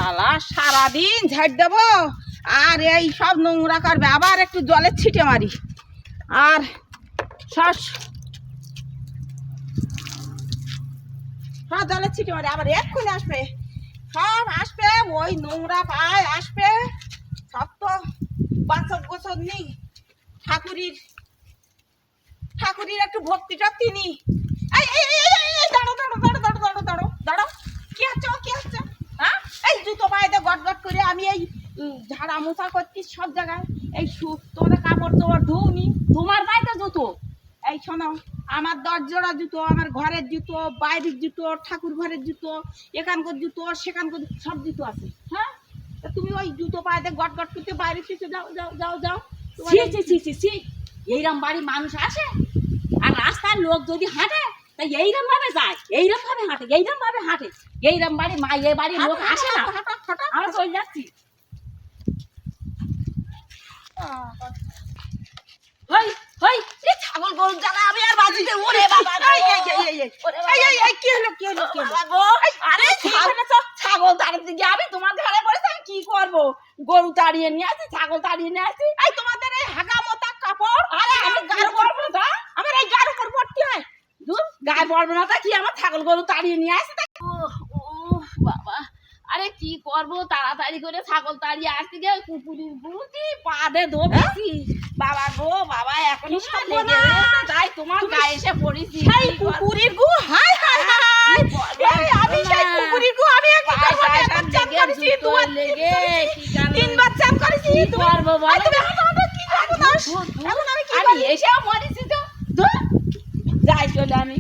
শালা সারাদিন ঝাড় দেবো আর এই সব নোংরা করবে, আবার একটু জলের ছিটে মারি আর সব সব জলের ছিটে মারি, আবার এক্ষুনি আসবে, সব আসবে, ওই নোংরা পায় আসবে, সব তো বাছর গোছর নেই, ঠাকুরির ঠাকুরির একটু ভক্তি টক্তি নি। এই এই এই এই এই দাঁড়ো দাঁড়ো দাঁড়ো দাঁড়ো দাঁড়ো দাঁড়ো দাঁড়ো, কি হচ্ছে কি হচ্ছে? হ্যাঁ, এই জুতো পায়ে গট গট করে আমি এই ঝাড়া মোছা করছি সব জায়গায়, এই তোমাদের কাপড় তোমার ধুনি, তোমার পায়ে জুতো। এই শোনো, আমার 10 জোড়া জুতো, আমার ঘরের জুতো, বাইরের জুতো, ঠাকুর ঘরের জুতো, এখানকার জুতো, সেখানকার সব জুতো আছে। হ্যাঁ, তুমি ওই জুতো পায়ে গট গট করতে বাইরে থেকে যাও যাও যাও যাও। এইরকম বাড়ি মানুষ আসে আর রাস্তার লোক যদি হাঁটে তাই এইরকম ভাবে যায়, এইরকম ভাবে হাঁটে, এইরকম ভাবে হাঁটে, এইরকম বাড়ি এ বাড়ির লোক আসে না। আমরা চলে যাচ্ছি। ছাগল গরু জ্বালা আমি আর বাজিতে ওরে বাবা, কি হলো কি হলো কি হলো? আরে ছাগল তাড়িয়ে দিকে আমি তোমার ঘরে পড়েছি, আমি কি করবো? গরু তাড়িয়ে নিয়ে আসি, ছাগল তাড়িয়ে নিয়ে আসি। এই তোমাদের এই হাগা মোটা কাপড়, আরে আমি গায়ে পড়বো না, আমার এই গায়ের উপর ভর্তি হয়। গায়ে পড়বো না, তা কি আমার ছাগল গরু তাড়িয়ে নিয়ে আসি? ও বাবা, আরে কি করবো, তাড়াতাড়ি করে ছাগল তাড়িয়ে আসতে গিয়ে কুকুরের বুঝি পাদে ধরেছি। বাবা গো বাবা, এখনই তাই তোমার গায়ে এসে পড়েছি। সেই কুকুরের গু, হাই হাই হাই, আমি সেই কুকুরের গু, আমি একবার চান করেছি, তিনবার চান করেছি, কি করবো বলো? কি করবো? এখন আমি কি আমি এসেও মরেছি তো, যাই চলে আমি